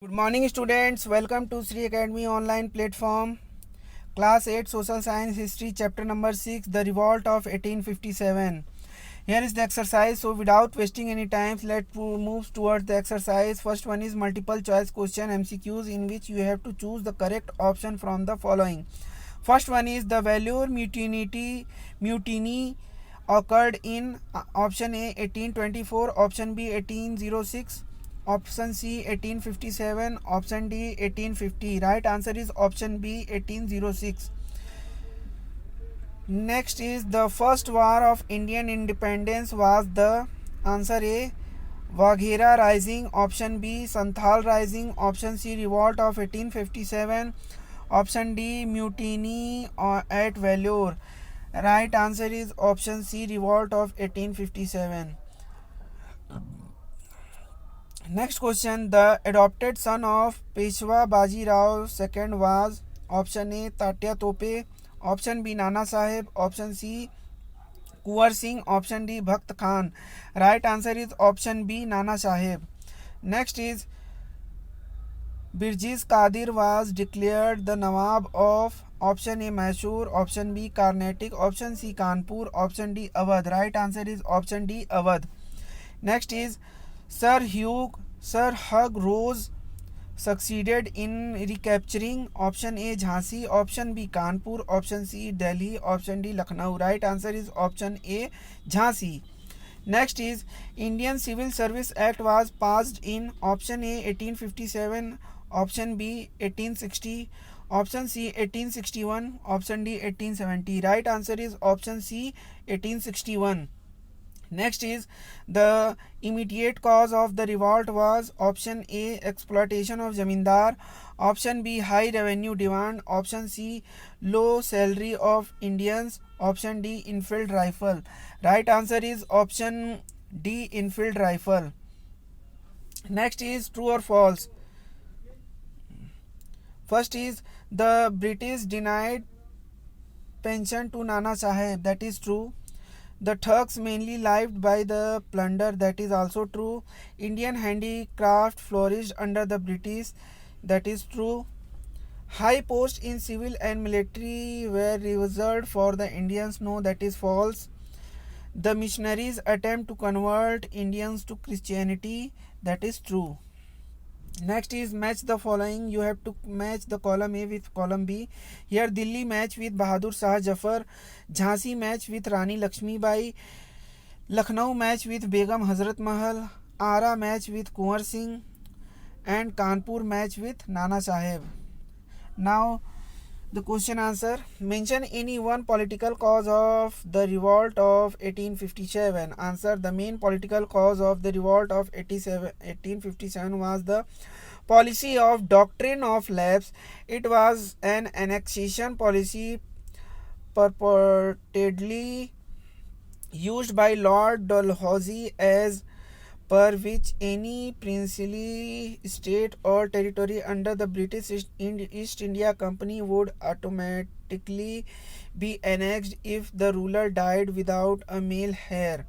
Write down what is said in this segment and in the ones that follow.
Good morning students, welcome to Sri Academy online platform. Class 8 Social Science History chapter number 6, The Revolt of 1857. Here is the exercise. So without wasting any time, let's move towards the exercise. First one is multiple choice question MCQs in which you have to choose the correct option from the following. First one is the Vellore mutiny occurred in option A 1824, option B 1806, option C 1857, option D 1850. Right answer is option B 1806. Next is the first war of Indian independence was the answer A Waghera Rising, option B Santhal Rising, option C Revolt of 1857, option D Mutiny at Vellore. Right answer is option C Revolt of 1857. Next question, the adopted son of Peshwa Baji Rao II was option A Tatya Tope, option B Nana Sahib, option C Kuwar Singh, option D Bhakt Khan. Right answer is option B Nana Sahib. Next is Birjiz Qadir was declared the Nawab of option A Mysore, option B Carnatic, option C Kanpur, option D Awadh. Right answer is option D Awadh. Next is Sir Hugh Rose succeeded in recapturing option A Jhansi, option B Kanpur, option C Delhi, option D Lucknow. Right answer is option A Jhansi. Next is Indian Civil Service Act was passed in option A 1857, option B 1860, option C 1861, option D 1870. Right answer is option C 1861. Next is the immediate cause of the revolt was option A exploitation of zamindar, option B high revenue demand, option C low salary of Indians, option D infield rifle. Right answer is option D infield rifle. Next is true or false. First is the British denied pension to Nana Sahib. That is true. The Turks mainly lived by the plunder. That is also true. Indian handicraft flourished under the British. That is true. High posts in civil and military were reserved for the Indians. No, that is false. The missionaries attempt to convert Indians to Christianity. That is true. Next is match the following. You have to match the column A with column B. Here Delhi match with Bahadur Shah Jafar, Jhansi match with Rani Lakshmi Bai, Lucknow match with Begum Hazrat Mahal, Ara match with Kunwar Singh, and Kanpur match with Nana Sahib. Now the question answer. Mention any one political cause of the revolt of 1857. Answer. The main political cause of the revolt of 1857 was the policy of doctrine of lapse. It was an annexation policy purportedly used by Lord Dalhousie, as per which any princely state or territory under the British East India Company would automatically be annexed if the ruler died without a male heir.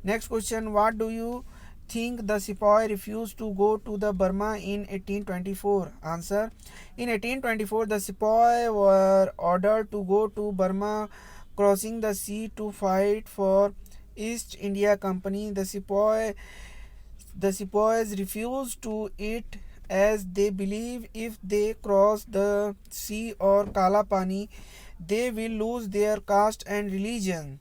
Next question. What do you think the sepoy refused to go to the Burma in 1824? Answer. In 1824, the sepoy were ordered to go to Burma, crossing the sea to fight for East India Company. The sepoys refused to it, as they believe if they cross the sea or Kala Pani, they will lose their caste and religion.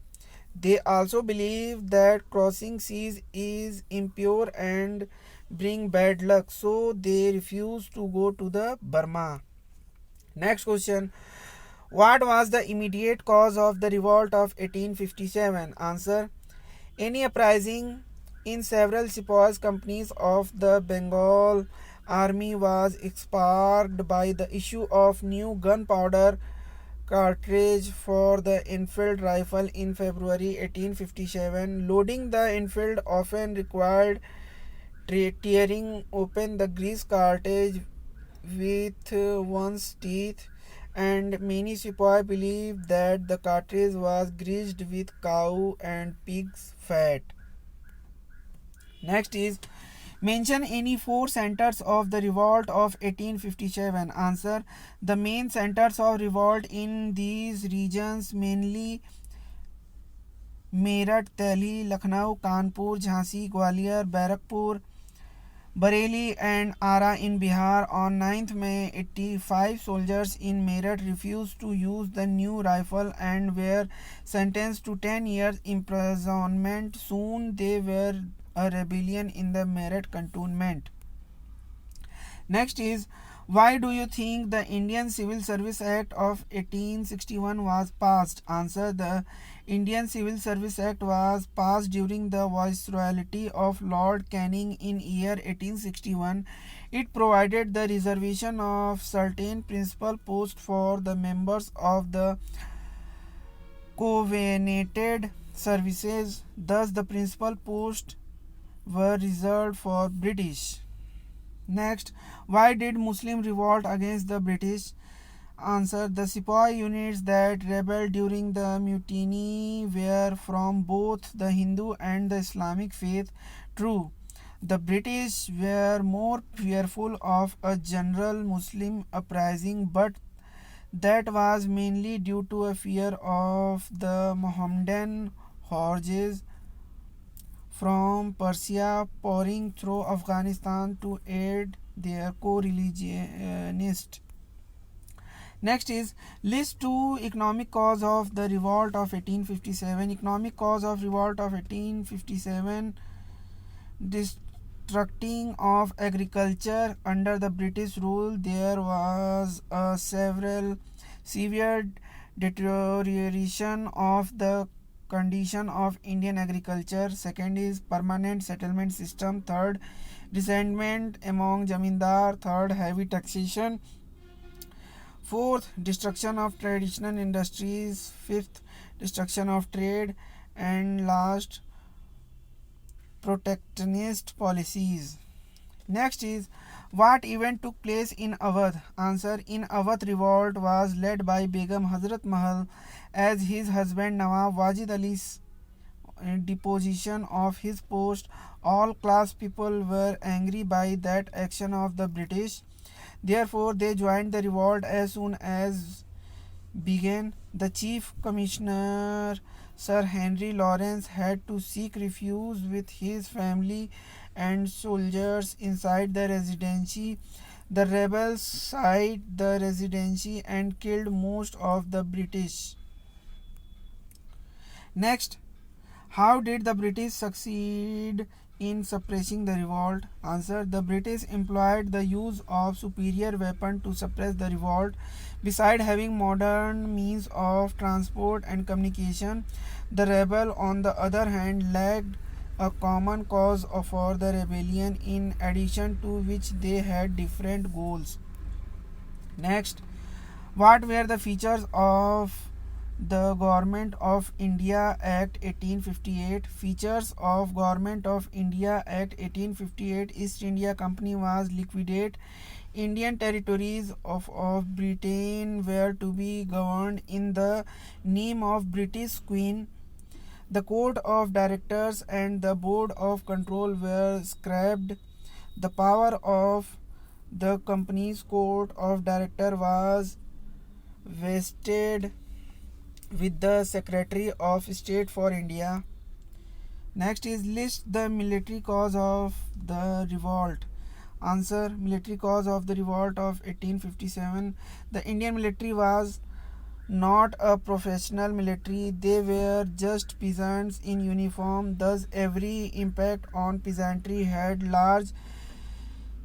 They also believe that crossing seas is impure and bring bad luck, so they refuse to go to the Burma. Next question. What was the immediate cause of the revolt of 1857? Answer. Any uprising in several sepoys companies of the Bengal army was sparked by the issue of new gunpowder cartridge for the Enfield rifle in February 1857. Loading the Enfield often required tearing open the grease cartridge with one's teeth, and many sepoy believed that the cartridge was greased with cow and pig's fat. Next is Mention any four centers of the revolt of 1857. Answer. The main centers of revolt in these regions mainly Meerut, Delhi, Lucknow, Kanpur, Jhansi, Gwalior, Barrackpore, Bareilly and Ara in Bihar. On 9th May, 85 soldiers in Meerut refused to use the new rifle and were sentenced to 10 years imprisonment. Soon they were a rebellion in the Meerut cantonment. Next is, why do you think the Indian Civil Service Act of 1861 was passed? Answer. The Indian Civil Service Act was passed during the viceroyalty of Lord Canning in year 1861. It provided the reservation of certain principal posts for the members of the covenanted services. Thus, the principal posts were reserved for British. Next, why did Muslim revolt against the British? Answer. The Sepoy units that rebelled during the mutiny were from both the Hindu and the Islamic faith. True, the British were more fearful of a general Muslim uprising, but that was mainly due to a fear of the Mohammedan hordes from Persia pouring through Afghanistan to aid their co-religionists. Next is, list two economic cause of the revolt of 1857. Economic cause of revolt of 1857: destructing of agriculture under the British rule. There was a severe deterioration of the condition of Indian agriculture. Second is permanent settlement system. Third, resentment among zamindar. Third, heavy taxation. Fourth, destruction of traditional industries. Fifth, destruction of trade. And last, protectionist policies. Next is, what event took place in Awadh? Answer. In Awadh, revolt was led by Begum Hazrat Mahal as his husband Nawab Wajid Ali's deposition of his post. All class people were angry by that action of the British. Therefore, they joined the revolt as soon as began. The chief commissioner, Sir Henry Lawrence, had to seek refuge with his family and soldiers inside the residency. The rebels sacked the residency and killed most of the British. Next, how did the British succeed in suppressing the revolt? Answer. The British employed the use of superior weapons to suppress the revolt. Besides having modern means of transport and communication, the rebel, on the other hand, lacked a common cause for the rebellion, in addition to which they had different goals. Next, what were the features of the Government of India Act 1858? Features of Government of India Act 1858: East India Company was liquidated. Indian territories of Britain were to be governed in the name of British Queen. The Court of Directors and the Board of Control were scrapped. The power of the company's Court of Directors was vested with the Secretary of State for India. Next is, list the military cause of the revolt. Answer. Military cause of the revolt of 1857: the Indian military was not a professional military. They were just peasants in uniform. Thus, every impact on peasantry had large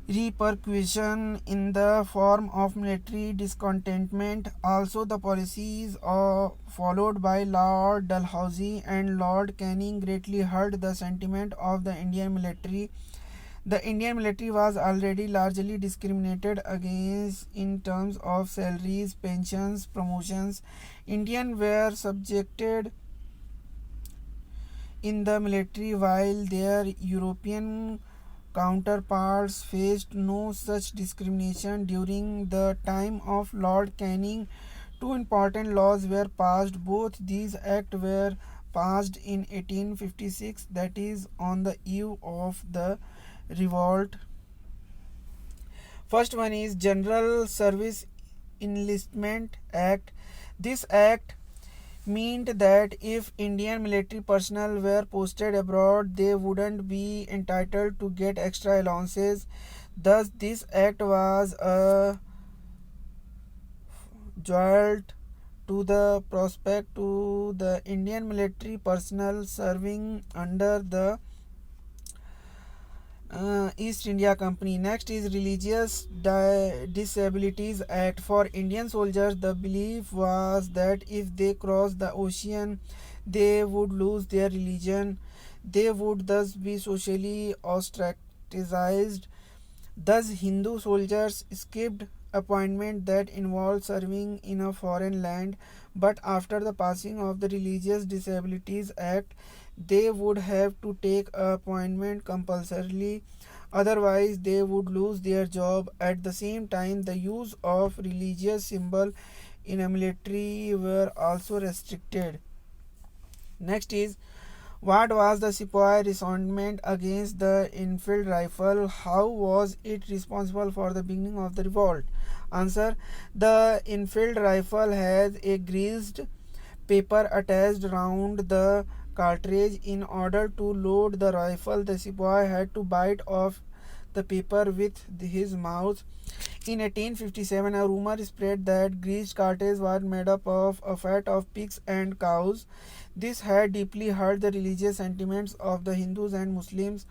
repercussion in the form of military discontentment. Also, the policies followed by Lord Dalhousie and Lord Canning greatly hurt the sentiment of the Indian military. The Indian military was already largely discriminated against in terms of salaries, pensions, promotions. Indians were subjected in the military while their European counterparts faced no such discrimination. During the time of Lord Canning, two important laws were passed. Both these acts were passed in 1856, that is, on the eve of the revolt. First one is General Service Enlistment Act. This act meant that if Indian military personnel were posted abroad, they wouldn't be entitled to get extra allowances. Thus, this act was a jolt to the prospect to the Indian military personnel serving under the East India Company. Next is Religious Disabilities Act. For Indian soldiers, the belief was that if they crossed the ocean, they would lose their religion. They would thus be socially ostracized. Thus, Hindu soldiers skipped appointment that involved serving in a foreign land, but after the passing of the Religious Disabilities Act, they would have to take appointment compulsorily, otherwise they would lose their job. At the same time, the use of religious symbol in a military were also restricted. Next is, what was the Sepoy resentment against the Enfield rifle? How was it responsible for the beginning of the revolt? Answer: the Enfield rifle has a greased paper attached round the cartridge. In order to load the rifle, the Sepoy had to bite off the paper with his mouth. In 1857, a rumor spread that greased cartridge was made up of a fat of pigs and cows. This had deeply hurt the religious sentiments of the Hindus and Muslims.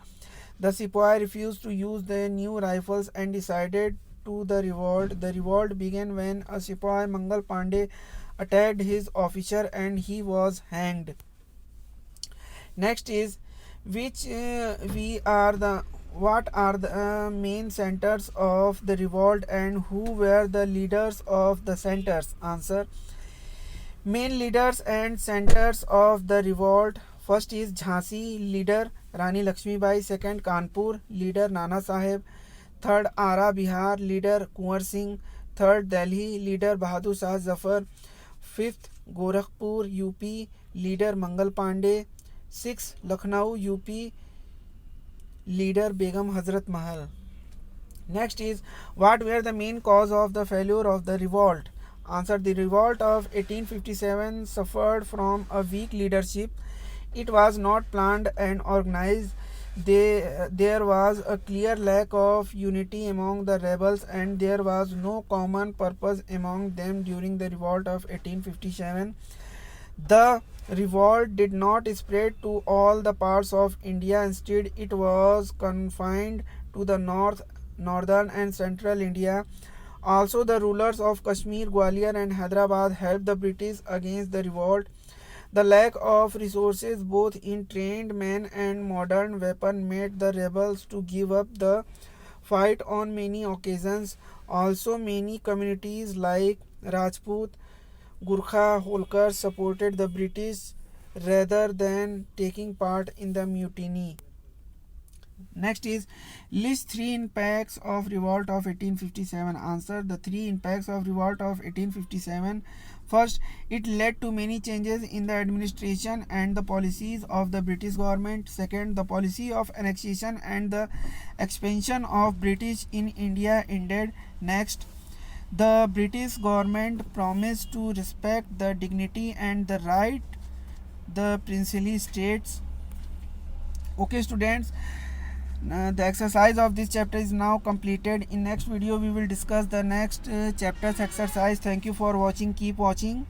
The Sepoy refused to use the new rifles and decided to the revolt. The revolt began when a Sepoy, Mangal Pandey, attacked his officer and he was hanged. Next is, what are the main centers of the revolt and who were the leaders of the centers? Answer: main leaders and centers of the revolt. First is Jhansi, leader Rani Lakshmibai. Second, Kanpur, leader Nana Sahib. Third, Ara, Bihar, leader Kunwar Singh. Third, Delhi, leader Bahadur Shah Zafar. Fifth, Gorakhpur, UP, leader Mangal Pandey. Sixth, Lucknow, UP, leader Begum Hazrat Mahal. Next is, what were the main cause of the failure of the revolt? Answer: the revolt of 1857 suffered from a weak leadership. It was not planned and organized. There was a clear lack of unity among the rebels and there was no common purpose among them during the revolt of 1857. The revolt did not spread to all the parts of India. Instead, it was confined to the northern and central India. Also, the rulers of Kashmir, Gwalior and Hyderabad helped the British against the revolt. The lack of resources both in trained men and modern weapons made the rebels to give up the fight on many occasions. Also, many communities like Rajput, Gurkha, Holkar supported the British rather than taking part in the mutiny. Next is, list three impacts of revolt of 1857. Answer: the three impacts of revolt of 1857. First, it led to many changes in the administration and the policies of the British government. Second, the policy of annexation and the expansion of British in India ended. Next, the British government promised to respect the dignity and the right the princely states. Okay students, the exercise of this chapter is now completed. In next video we will discuss the next chapter's exercise. Thank you for watching. Keep watching.